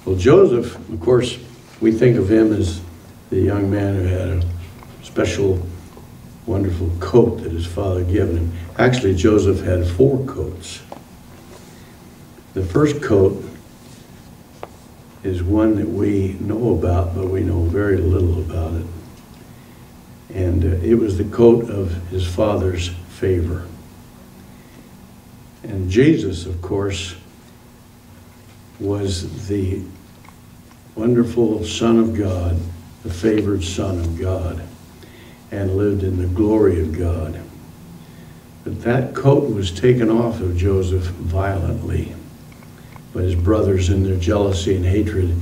Well, Joseph, of course, we think of him as the young man who had a special, wonderful coat that his father had given him. Actually, Joseph had 4 coats. The first coat is one that we know about, but we know very little about it. And it was the coat of his father's favor. And Jesus, of course, was the wonderful Son of God, the favored Son of God, and lived in the glory of God. But that coat was taken off of Joseph violently. But his brothers, in their jealousy and hatred,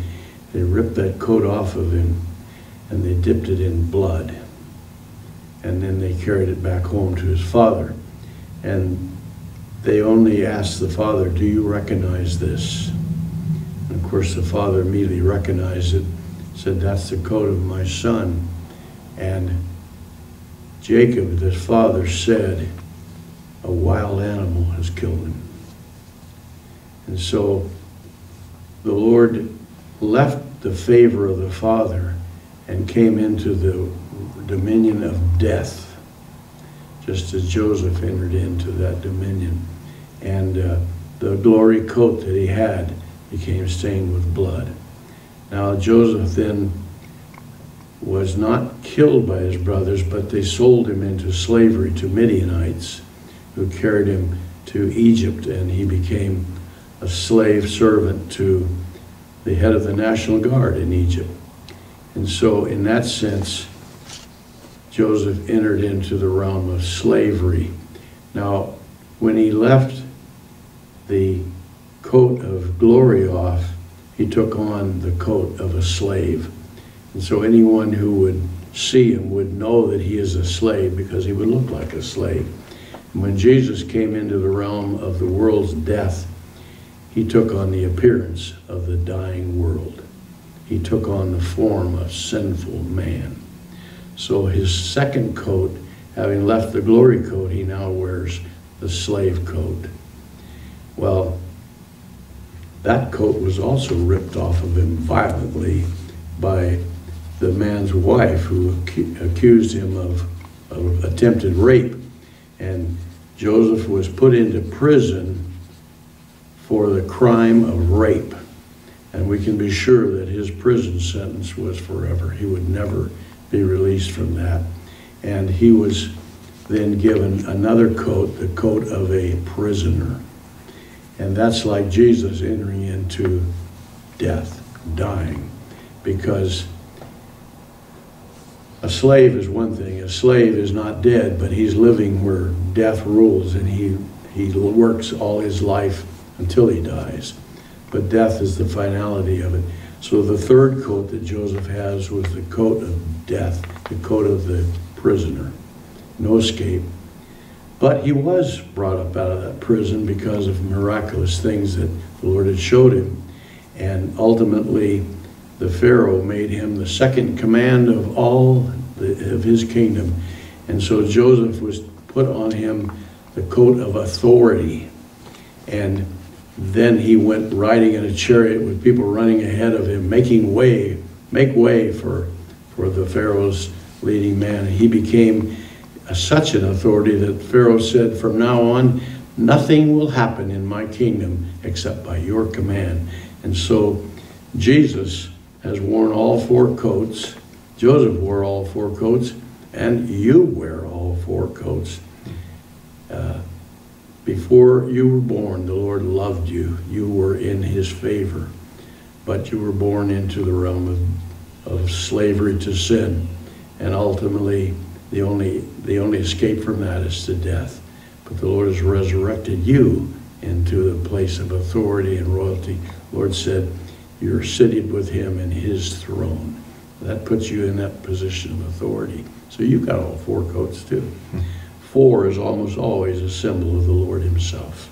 they ripped that coat off of him and they dipped it in blood. And then they carried it back home to his father. And they only asked the father, "Do you recognize this?" And of course the father immediately recognized it, said, "That's the coat of my son." And Jacob, his father, said, "A wild animal has killed him." And so the Lord left the favor of the Father and came into the dominion of death, just as Joseph entered into that dominion. And the glory coat that he had became stained with blood. Now Joseph then was not killed by his brothers, but they sold him into slavery to Midianites, who carried him to Egypt, and he became a slave servant to the head of the National Guard in Egypt. And so in that sense, Joseph entered into the realm of slavery. Now, when he left the coat of glory off, he took on the coat of a slave. And so anyone who would see him would know that he is a slave, because he would look like a slave. And when Jesus came into the realm of the world's death, he took on the appearance of the dying world. He took on the form of sinful man. So his second coat, having left the glory coat, he now wears the slave coat. Well, that coat was also ripped off of him violently by the man's wife, who accused him of attempted rape. And Joseph was put into prison for the crime of rape. And we can be sure that his prison sentence was forever. He would never be released from that. And he was then given another coat, the coat of a prisoner. And that's like Jesus entering into death, dying. Because a slave is one thing. A slave is not dead, but he's living where death rules, and he works all his life until he dies. But death is the finality of it. So the third coat that Joseph has was the coat of death, the coat of the prisoner. No escape. But he was brought up out of that prison because of miraculous things that the Lord had showed him. And ultimately, the Pharaoh made him the second command of all of his kingdom. And so Joseph was put on him the coat of authority. And then he went riding in a chariot with people running ahead of him, make way for the Pharaoh's leading man. He became such an authority that Pharaoh said, "From now on, nothing will happen in my kingdom except by your command." And so Jesus has worn all 4 coats. Joseph wore all 4 coats, and you wear all 4 coats. Before you were born, the Lord loved you. You were in his favor, but you were born into the realm of slavery to sin. And ultimately, the only escape from that is to death. But the Lord has resurrected you into the place of authority and royalty. The Lord said, you're seated with him in his throne. That puts you in that position of authority. So you've got all 4 coats too. 4 is almost always a symbol of the Lord himself.